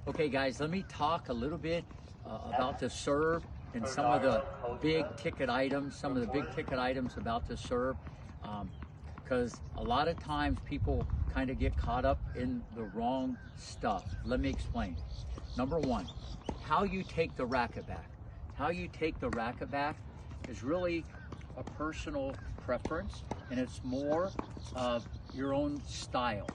Okay, guys, let me talk a little bit about the serve and some of the big ticket items, about the serve, because a lot of times people kind of get caught up in the wrong stuff. Let me explain. Number one, how you take the racket back. How you take the racket back is really a personal preference, and it's more of your own style.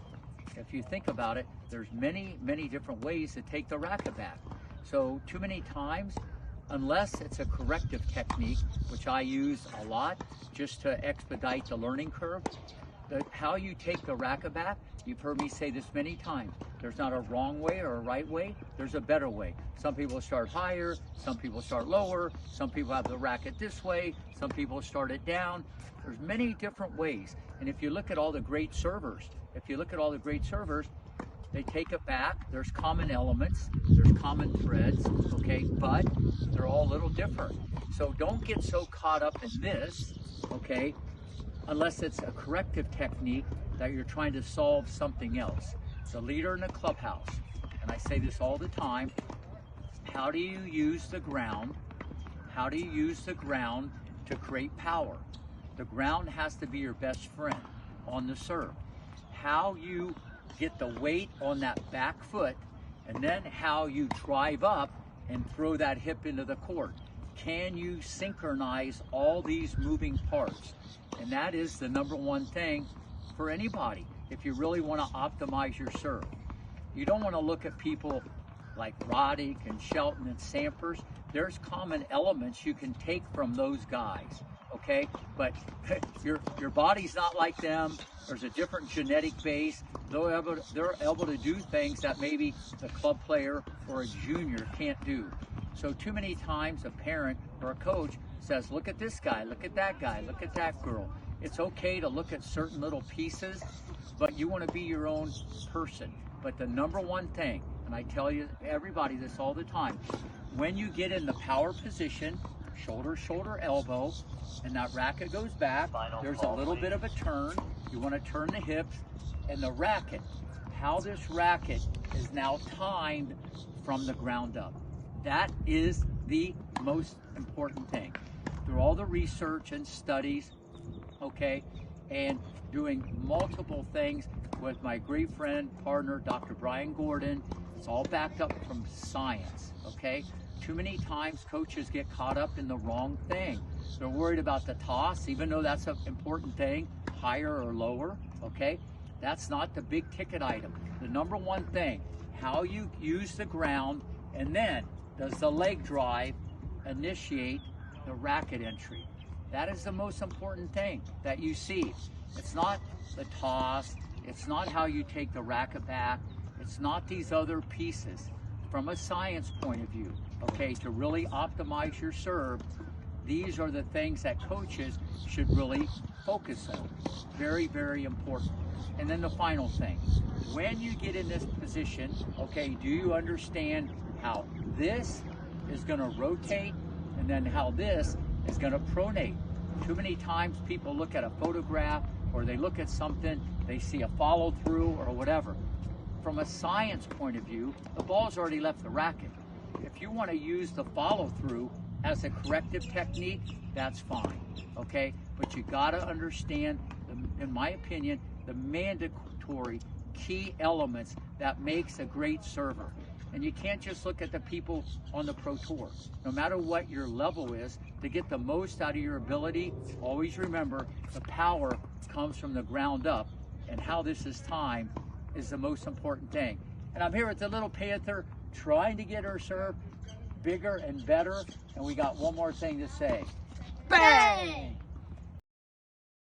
If you think about it, there's many different ways to take the racket back. So too many times, unless it's a corrective technique, which I use a lot just to expedite the learning curve, how you take the racket back, you've heard me say this many times, there's not a wrong way or a right way, there's a better way. Some people start higher, some people start lower, some people have the racket this way, some people start it down. There's many different ways. And if you look at all the great servers, they take it back. There's common elements, there's common threads, okay, but they're all a little different. So don't get so caught up in this, okay, unless it's a corrective technique that you're trying to solve something else. The leader in the clubhouse, and I say this all the time, how do you use the ground? How do you use the ground to create power? The ground has to be your best friend on the serve. How you get the weight on that back foot, and then how you drive up and throw that hip into the court. Can you synchronize all these moving parts? And that is the number one thing for anybody if you really want to optimize your serve. You don't want to look at people like Roddick and Shelton and Sampras. There's common elements you can take from those guys, okay? But your body's not like them. There's a different genetic base. They're able to do things that maybe the club player or a junior can't do. So too many times a parent or a coach says, look at this guy, look at that guy, look at that girl. It's okay to look at certain little pieces, but you want to be your own person. But the number one thing, and I tell you everybody this all the time, when you get in the power position, shoulder, shoulder, elbow, and that racket goes back, there's a little bit of a turn. You want to turn the hips and the racket. How this racket is now timed from the ground up. That is the most important thing. Through all the research and studies, okay, and doing multiple things with my great friend, partner, Dr. Brian Gordon, it's all backed up from science, okay? Too many times coaches get caught up in the wrong thing. They're worried about the toss, even though that's an important thing, higher or lower, okay? That's not the big ticket item. The number one thing, how you use the ground, and then does the leg drive initiate the racket entry? That is the most important thing that you see. It's not the toss, it's not how you take the racket back, it's not these other pieces. From a science point of view, okay, to really optimize your serve, these are the things that coaches should really focus on. Very important. And then the final thing, when you get in this position, okay, do you understand how this is going to rotate and then how this is going to pronate? Too many times people look at a photograph or they look at something, they see a follow through or whatever. From a science point of view, the ball's already left the racket. If you want to use the follow through as a corrective technique, that's fine, okay? But you got to understand, in my opinion, the mandatory key elements that makes a great server. And you can't just look at the people on the Pro Tour. No matter what your level is, to get the most out of your ability, always remember the power comes from the ground up, and how this is timed is the most important thing. And I'm here with the little Panther trying to get her serve bigger and better, and we got one more thing to say. Bang!